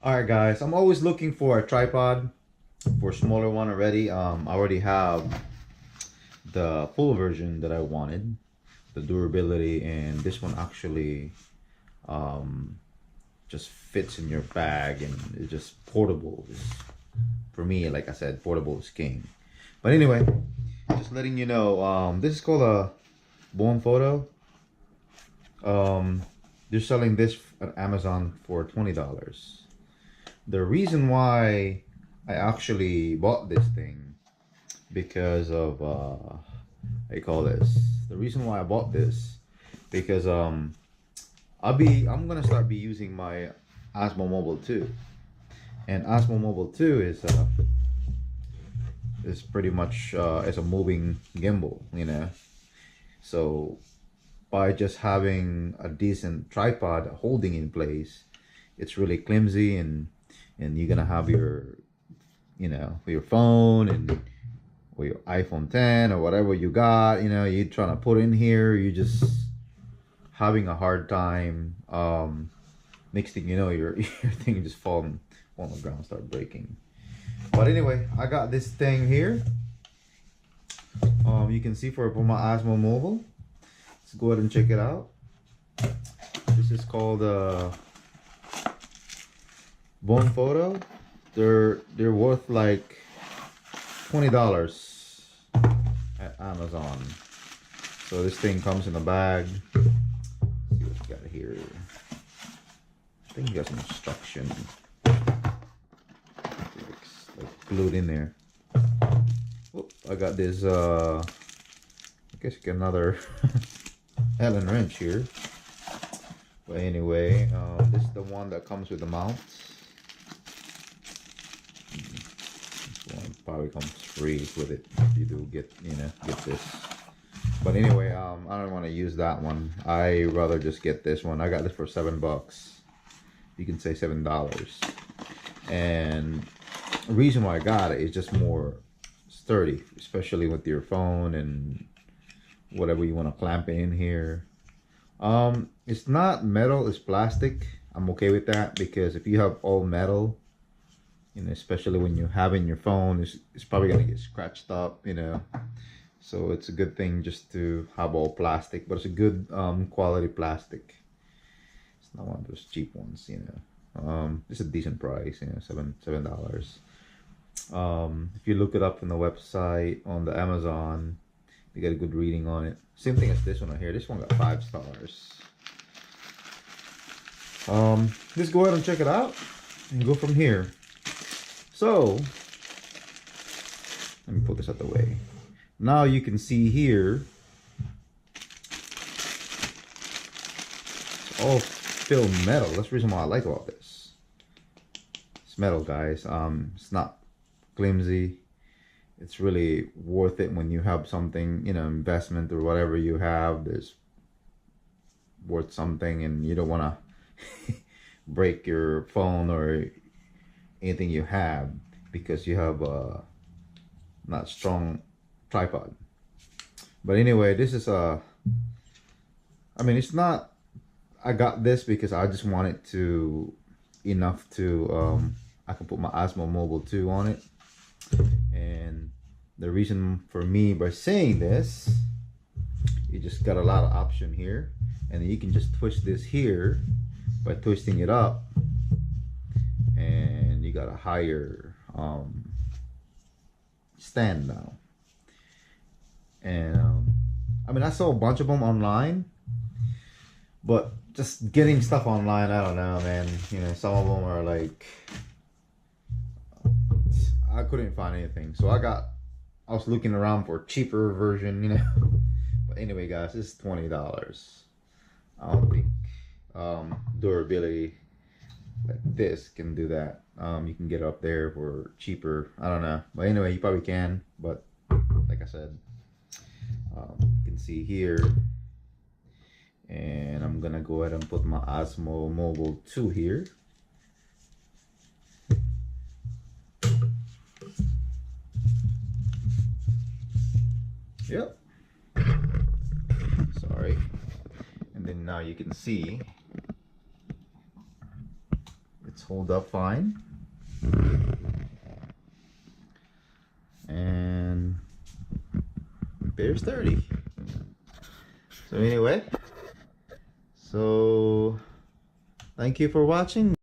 Alright guys, I'm always looking for a tripod for a smaller one already. I already have the full version that I wanted, the durability, and this one actually just fits in your bag and it's just portable. For me, like I said, portable is king. But anyway, just letting you know, this is called a BONFOTO. They're selling this at Amazon for $20. The reason why I actually bought this thing because of how you call this. The reason why I bought this because I'm gonna start be using my Osmo Mobile 2, and Osmo Mobile 2 is pretty much it's a moving gimbal, you know. So by just having a decent tripod holding in place, it's really clumsy, and you're gonna have your, you know, your phone and or your iPhone 10 or whatever you got, you know, you're trying to put in here, you're just having a hard time. Next thing you know, your thing just fall on the ground, start breaking. But anyway, I got this thing here. You can see for my Osmo Mobile. Let's go ahead and check it out. This is called BONFOTO. They're worth like $20 at Amazon. So this thing comes in a bag. Let's see what you got here. I think you got some instruction. It's like glued in there. Oh, I got this I guess another Allen wrench here. But anyway, this is the one that comes with the mount. This one probably comes free with it if you do get this. But anyway, I don't want to use that one. I rather just get this one. I got this for $7. You can say $7. And the reason why I got it is just more sturdy, especially with your phone and whatever you want to clamp it in here. It's not metal, it's plastic. I'm okay with that, because if you have all metal, you know, especially when you have in your phone, it's probably gonna get scratched up, you know. So it's a good thing just to have all plastic, but it's a good quality plastic. It's not one of those cheap ones, you know. It's a decent price, you know, $7. If you look it up in the website on the Amazon, you get a good reading on it. Same thing as this one right here. This one got 5 stars. Just go ahead and check it out and go from here. So let me put this out the way. Now you can see here, it's all filled metal. That's the reason why I like about this. It's metal, guys. It's not flimsy. It's really worth it when you have something, you know, investment or whatever you have that's worth something, and you don't want to break your phone or anything you have because you have a not strong tripod. But anyway, this is I mean, it's not, I got this because I just wanted to enough to I can put my Osmo Mobile 2 on it. And the reason for me by saying this, you just got a lot of option here, and you can just twist this here by twisting it up, and you got a higher stand now. And I mean, I saw a bunch of them online, but just getting stuff online, I don't know, man. You know, some of them are like, I couldn't find anything, so I was looking around for a cheaper version, you know. But anyway, guys, this is $20. I don't think durability like this can do that. You can get up there for cheaper, I don't know. But anyway, you probably can, but like I said, you can see here, and I'm gonna go ahead and put my Osmo Mobile 2 here. Yep. Sorry. And then now you can see it's hold up fine. And beer sturdy. So anyway, so thank you for watching.